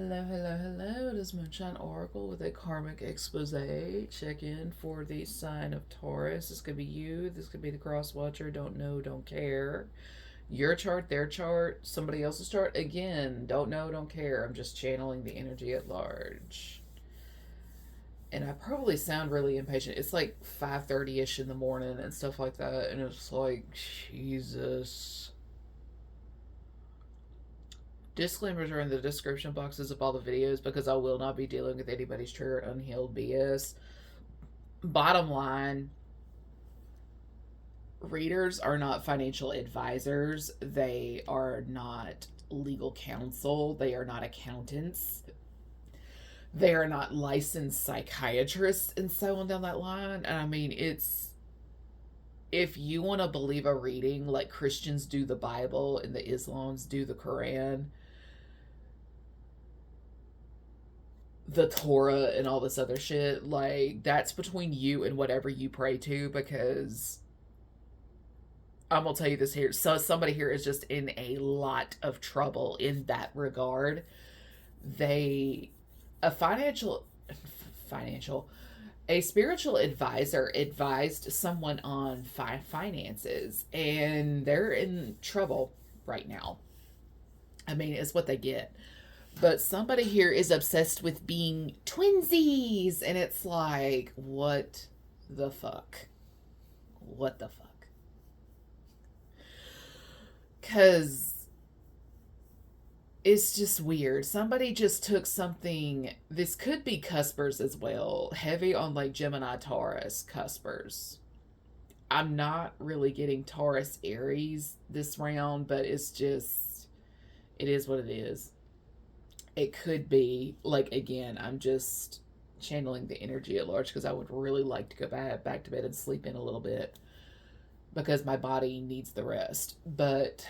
Hello, hello, hello. It is Moonshine Oracle with a Karmic Exposé. Check in for the sign of Taurus. This could be you. This could be the cross watcher. Don't know, don't care. Your chart, their chart, somebody else's chart. Again, don't know, don't care. I'm just channeling the energy at large. And I probably sound really impatient. It's like 5:30ish in the morning and stuff like that. And it's like, Jesus. Disclaimers are in the description boxes of all the videos because I will not be dealing with anybody's trigger unhealed BS. Bottom line, readers are not financial advisors. They are not legal counsel. They are not accountants. They are not licensed psychiatrists and so on down that line. And I mean, if you want to believe a reading like Christians do the Bible and the Islams do the Quran, the Torah and all this other shit, like, that's between you and whatever you pray to, because I'm gonna tell you this here. So somebody here is just in a lot of trouble in that regard. They, a a spiritual advisor advised someone on finances, and they're in trouble right now. I mean, it's what they get. But somebody here is obsessed with being twinsies, and it's like, what the fuck? What the fuck? Because it's just weird. Somebody just took something. This could be cuspers as well. Heavy on like Gemini, Taurus, cuspers. I'm not really getting Taurus, Aries this round, but it's just, it is what it is. It could be, like, again, I'm just channeling the energy at large because I would really like to go back to bed and sleep in a little bit because my body needs the rest. But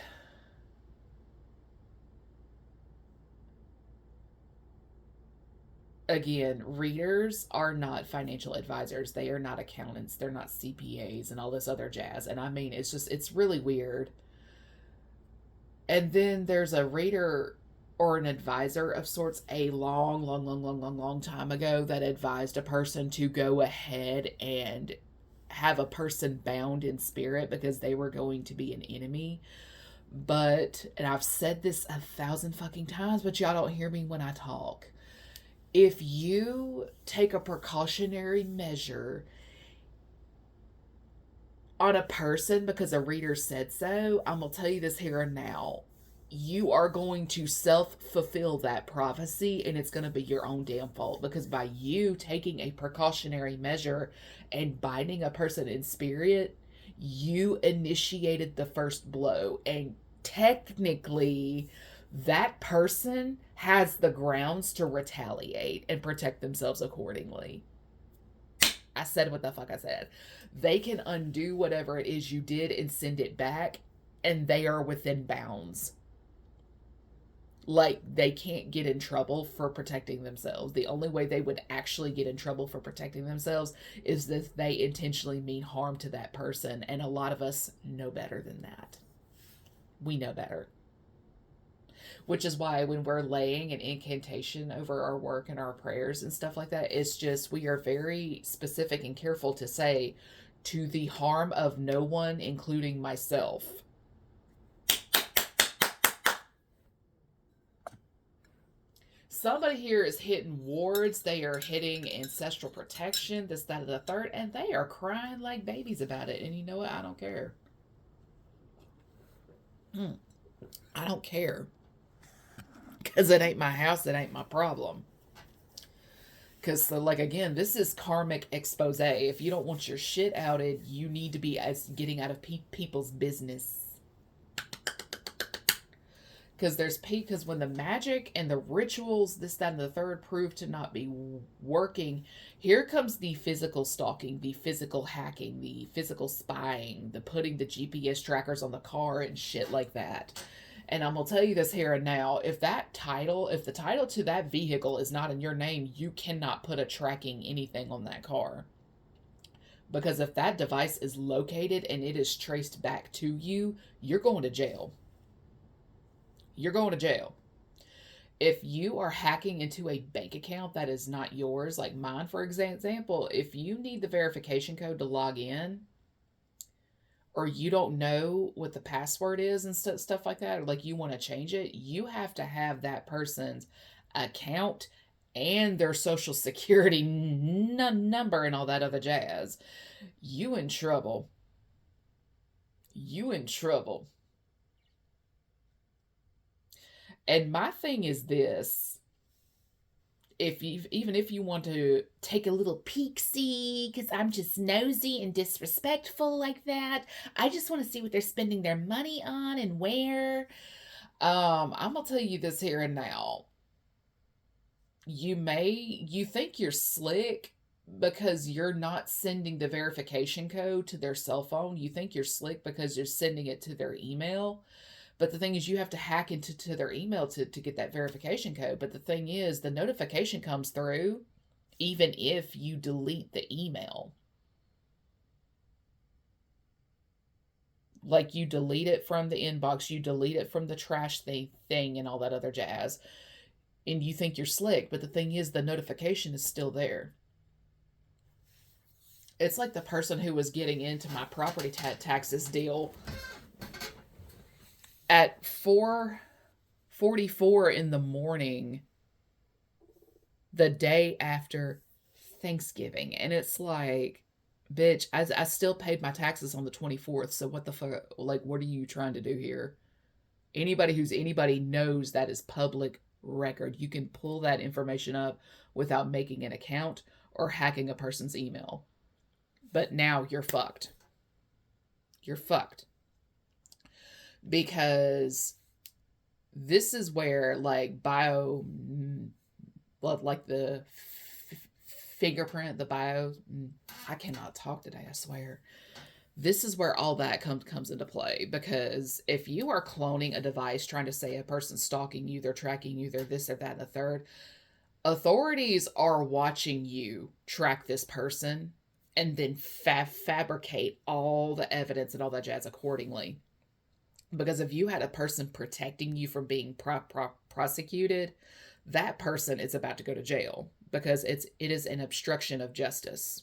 again, readers are not financial advisors. They are not accountants. They're not CPAs and all this other jazz. And I mean, it's really weird. And then there's a reader or an advisor of sorts a long time ago that advised a person to go ahead and have a person bound in spirit because they were going to be an enemy. But, and I've said this 1,000 fucking times, but y'all don't hear me when I talk. If you take a precautionary measure on a person because a reader said so, I'm going to tell you this here and now. You are going to self-fulfill that prophecy, and it's going to be your own damn fault, because by you taking a precautionary measure and binding a person in spirit, you initiated the first blow, and technically that person has the grounds to retaliate and protect themselves accordingly. I said what the fuck I said. They can undo whatever it is you did and send it back, and they are within bounds. Like, they can't get in trouble for protecting themselves. The only way they would actually get in trouble for protecting themselves is if they intentionally mean harm to that person. And a lot of us know better than that. We know better. Which is why when we're laying an incantation over our work and our prayers and stuff like that, it's just, we are very specific and careful to say, to the harm of no one, including myself. Somebody here is hitting wards. They are hitting ancestral protection, this, that, and the third, and they are crying like babies about it. And you know what? I don't care. I don't care. Because it ain't my house. It ain't my problem. Because, so, like, again, this is karmic expose. If you don't want your shit outed, you need to be getting out of people's business. Because when the magic and the rituals, this, that, and the third, prove to not be working, here comes the physical stalking, the physical hacking, the physical spying, the putting the GPS trackers on the car and shit like that. And I'm going to tell you this here and now, if the title to that vehicle is not in your name, you cannot put a tracking anything on that car. Because if that device is located and it is traced back to you, you're going to jail. You're going to jail. If you are hacking into a bank account that is not yours, like mine, for example, if you need the verification code to log in, or you don't know what the password is and stuff like that, or like you want to change it, you have to have that person's account and their social security number and all that other jazz. You in trouble. You in trouble. And my thing is this, even if you want to take a little peek see, because I'm just nosy and disrespectful like that, I just want to see what they're spending their money on and where. I'm gonna tell you this here and now. You think you're slick because you're not sending the verification code to their cell phone. You think you're slick because you're sending it to their email. But the thing is, you have to hack into their email to get that verification code. But the thing is, the notification comes through even if you delete the email. Like, you delete it from the inbox, you delete it from the trash thing and all that other jazz. And you think you're slick. But the thing is, the notification is still there. It's like the person who was getting into my property taxes deal at 4:44 in the morning the day after Thanksgiving. And it's like, bitch, I still paid my taxes on the 24th. So what the fuck? Like, what are you trying to do here? Anybody who's anybody knows that is public record. You can pull that information up without making an account or hacking a person's email. But now you're fucked. You're fucked. Because this is where, like, like the fingerprint, the bio, I cannot talk today, I swear. This is where all that comes into play. Because if you are cloning a device trying to say a person's stalking you, they're tracking you, they're this or that and the third, authorities are watching you track this person and then fabricate all the evidence and all that jazz accordingly. Because if you had a person protecting you from being prosecuted, that person is about to go to jail because it is an obstruction of justice.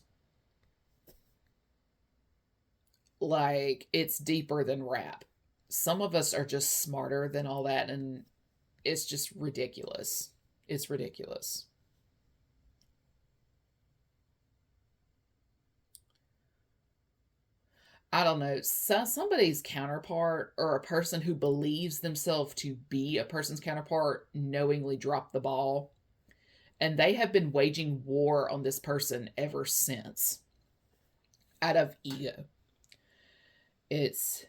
Like, it's deeper than rap. Some of us are just smarter than all that, and it's just ridiculous. It's ridiculous. I don't know, somebody's counterpart or a person who believes themselves to be a person's counterpart knowingly dropped the ball. And they have been waging war on this person ever since. Out of ego. It's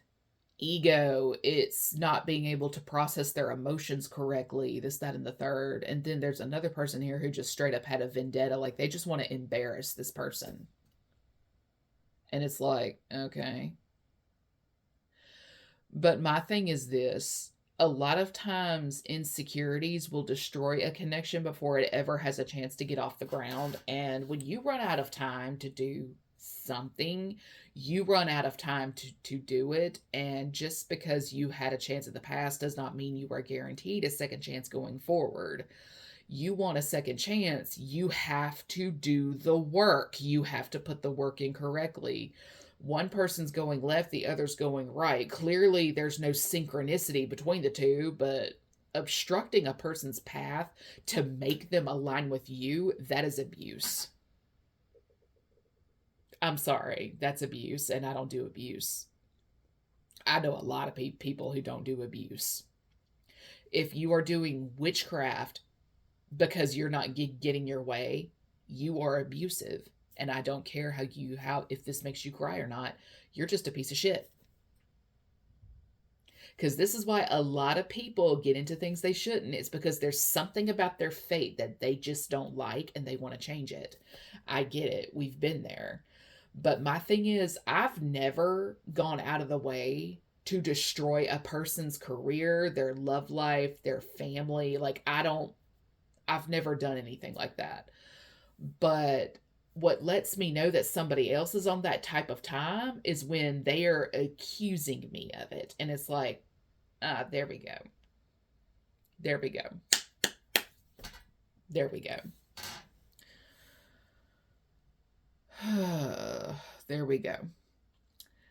ego. It's not being able to process their emotions correctly. This, that, and the third. And then there's another person here who just straight up had a vendetta. Like, they just want to embarrass this person. And it's like, okay. But my thing is this. A lot of times insecurities will destroy a connection before it ever has a chance to get off the ground. And when you run out of time to do something, you run out of time to do it. And just because you had a chance in the past does not mean you are guaranteed a second chance going forward. You want a second chance, you have to do the work. You have to put the work in correctly. One person's going left, the other's going right. Clearly, there's no synchronicity between the two, but obstructing a person's path to make them align with you, that is abuse. I'm sorry, that's abuse, and I don't do abuse. I know a lot of people who don't do abuse. If you are doing witchcraft because you're not getting your way, you are abusive. And I don't care if this makes you cry or not, you're just a piece of shit. Because this is why a lot of people get into things they shouldn't. It's because there's something about their fate that they just don't like and they want to change it. I get it. We've been there. But my thing is, I've never gone out of the way to destroy a person's career, their love life, their family. Like, I've never done anything like that. But what lets me know that somebody else is on that type of time is when they are accusing me of it. And it's like, there we go. There we go. There we go. There we go.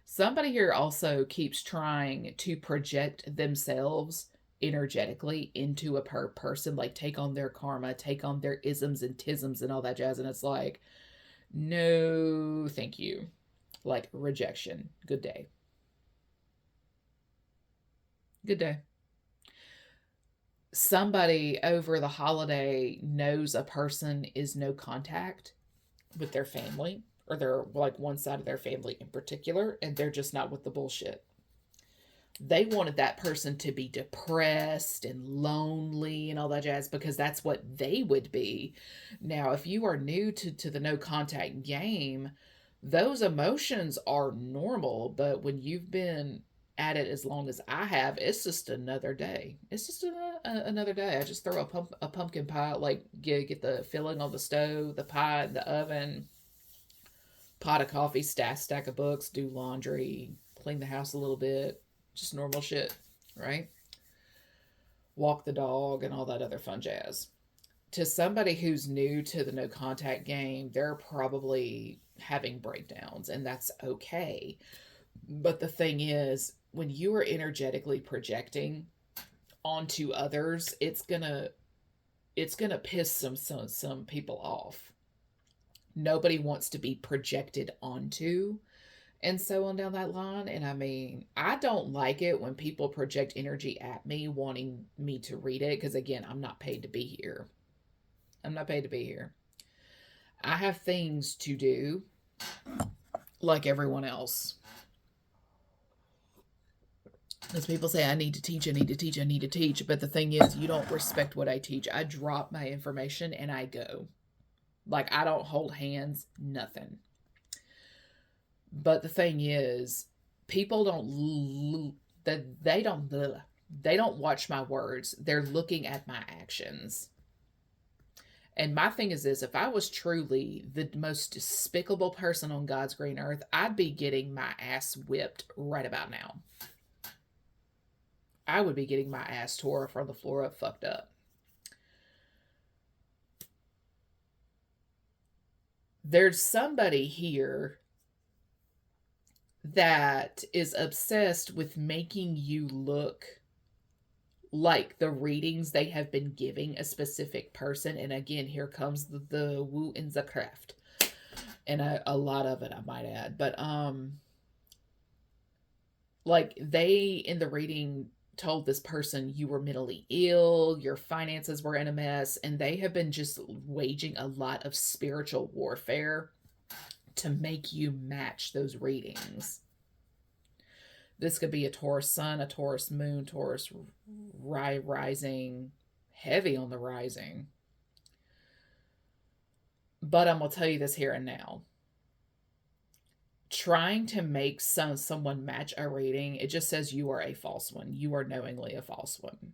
Somebody here also keeps trying to project themselves energetically into a person, like take on their karma, take on their isms and tisms and all that jazz. And it's like, no, thank you. Like rejection. Good day. Good day. Somebody over the holiday knows a person is no contact with their family, or they're like one side of their family in particular, and they're just not with the bullshit. They wanted that person to be depressed and lonely and all that jazz because that's what they would be. Now, if you are new to the no contact game, those emotions are normal, but when you've been at it as long as I have, it's just another day. It's just another day. I just throw a pumpkin pie, like get the filling on the stove, the pie in the oven, pot of coffee, stack of books, do laundry, clean the house a little bit, just normal shit, right? Walk the dog and all that other fun jazz. To somebody who's new to the no contact game, they're probably having breakdowns, and that's okay. But the thing is, when you are energetically projecting onto others, it's gonna piss some people off. Nobody wants to be projected onto, and so on down that line. And I mean, I don't like it when people project energy at me wanting me to read it, because again, I'm not paid to be here. I'm not paid to be here. I have things to do like everyone else. As people say, I need to teach, I need to teach, I need to teach. But the thing is, you don't respect what I teach. I drop my information and I go. Like, I don't hold hands, nothing. But the thing is, people they don't watch my words. They're looking at my actions. And my thing is this: if I was truly the most despicable person on God's green earth, I'd be getting my ass whipped right about now. I would be getting my ass tore from the floor up, fucked up. There's somebody here that is obsessed with making you look like the readings they have been giving a specific person. And again, here comes the woo in the craft. And a lot of it, I might add. But, like, they, in the reading, told this person you were mentally ill, your finances were in a mess, and they have been just waging a lot of spiritual warfare to make you match those readings. This could be a Taurus sun, a Taurus moon, Taurus rising, heavy on the rising. But I'm going to tell you this here and now. Trying to make someone match a reading, it just says you are a false one. You are knowingly a false one.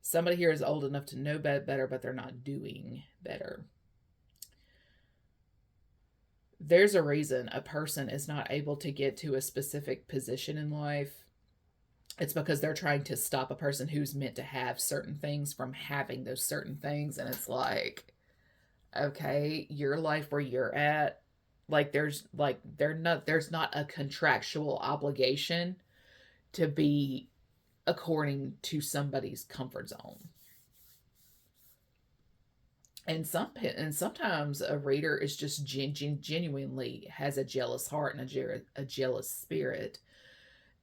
Somebody here is old enough to know better, but they're not doing better. There's a reason a person is not able to get to a specific position in life. It's because they're trying to stop a person who's meant to have certain things from having those certain things. And it's like, okay, your life where you're at, like there's not a contractual obligation to be according to somebody's comfort zone. And sometimes a reader is just genuinely has a jealous heart and a jealous spirit.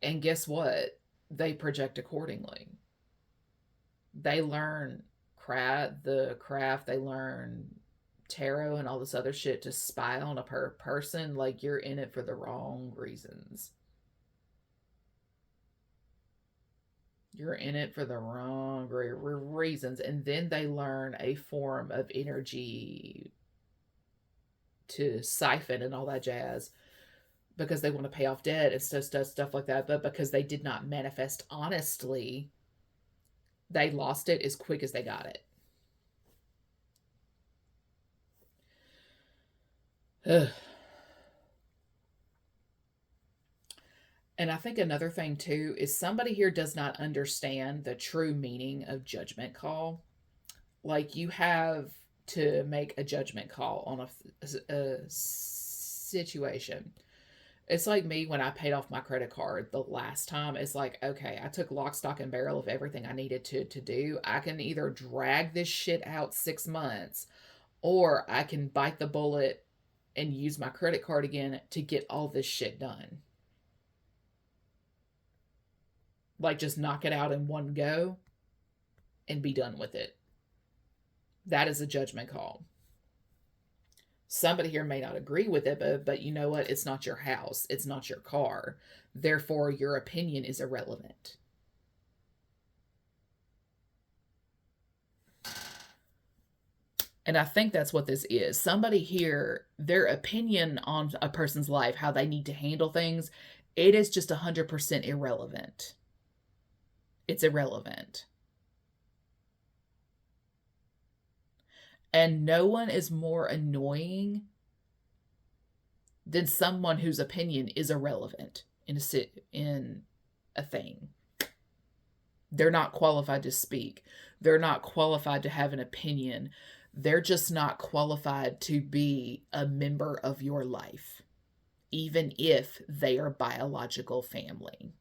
And guess what? They project accordingly. They learn the craft, they learn tarot and all this other shit to spy on a person. Like, you're in it for the wrong reasons. You're in it for the wrong reasons. And then they learn a form of energy to siphon and all that jazz because they want to pay off debt and stuff like that. But because they did not manifest honestly, they lost it as quick as they got it. Ugh. And I think another thing too is somebody here does not understand the true meaning of judgment call. Like you have to make a judgment call on a situation. It's like me when I paid off my credit card the last time. It's like, okay, I took lock, stock, and barrel of everything I needed to do. I can either drag this shit out 6 months, or I can bite the bullet and use my credit card again to get all this shit done. Like, just knock it out in one go and be done with it. That is a judgment call. Somebody here may not agree with it, but you know what? It's not your house. It's not your car. Therefore, your opinion is irrelevant. And I think that's what this is. Somebody here, their opinion on a person's life, how they need to handle things, it is just 100% irrelevant. It's irrelevant. And no one is more annoying than someone whose opinion is irrelevant in a thing. They're not qualified to speak. They're not qualified to have an opinion. They're just not qualified to be a member of your life, even if they are biological family.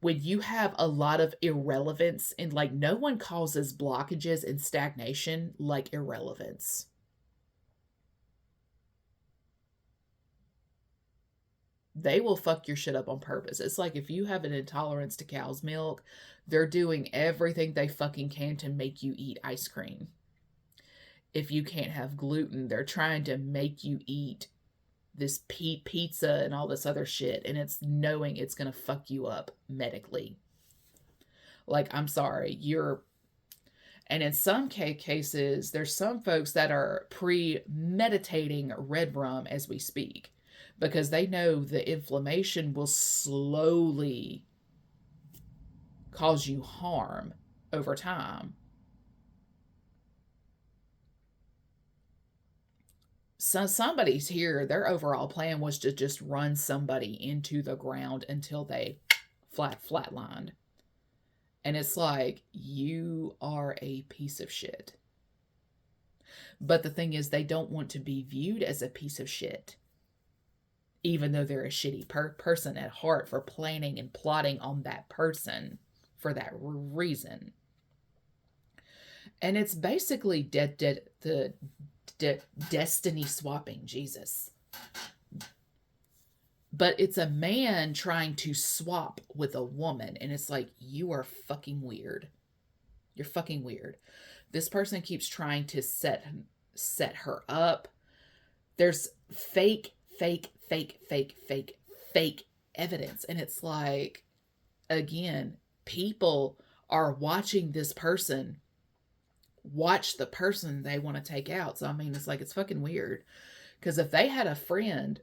When you have a lot of irrelevance, and like no one causes blockages and stagnation like irrelevance. They will fuck your shit up on purpose. It's like if you have an intolerance to cow's milk, they're doing everything they fucking can to make you eat ice cream. If you can't have gluten, they're trying to make you eat this pizza and all this other shit, and it's knowing it's going to fuck you up medically. Like, I'm sorry, and in some cases, there's some folks that are premeditating red rum as we speak, because they know the inflammation will slowly cause you harm over time. So somebody's here, their overall plan was to just run somebody into the ground until they flatlined. And it's like, you are a piece of shit. But the thing is, they don't want to be viewed as a piece of shit, even though they're a shitty person at heart for planning and plotting on that person for that reason. And it's basically the destiny swapping, Jesus. But it's a man trying to swap with a woman, and it's like, you are fucking weird. You're fucking weird. This person keeps trying to set her up. There's fake evidence, and it's like, again, people are watching this person watch the person they want to take out. So I mean, it's like, it's fucking weird, because if they had a friend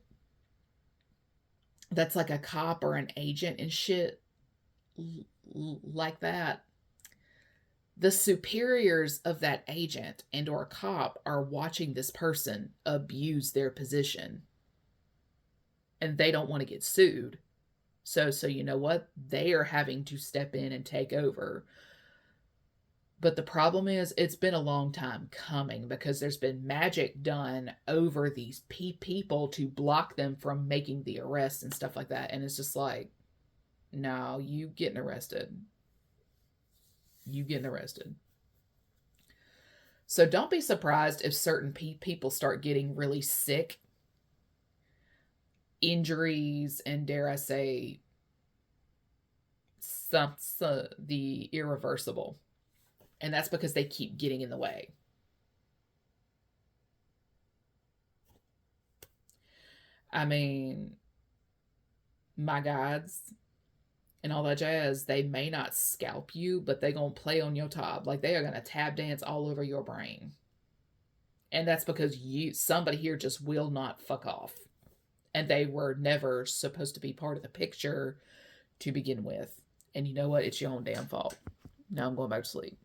that's like a cop or an agent and shit like that, the superiors of that agent and or cop are watching this person abuse their position, and they don't want to get sued. So you know what? They are having to step in and take over. But the problem is, it's been a long time coming, because there's been magic done over these people to block them from making the arrests and stuff like that. And it's just like, no, you getting arrested. You getting arrested. So don't be surprised if certain people start getting really sick, injuries, and dare I say, the irreversible. And that's because they keep getting in the way. I mean, my guides and all that jazz, they may not scalp you, but they gonna play on your top. Like, they are gonna tap dance all over your brain. And that's because somebody here just will not fuck off. And they were never supposed to be part of the picture to begin with. And you know what? It's your own damn fault. Now I'm going back to sleep.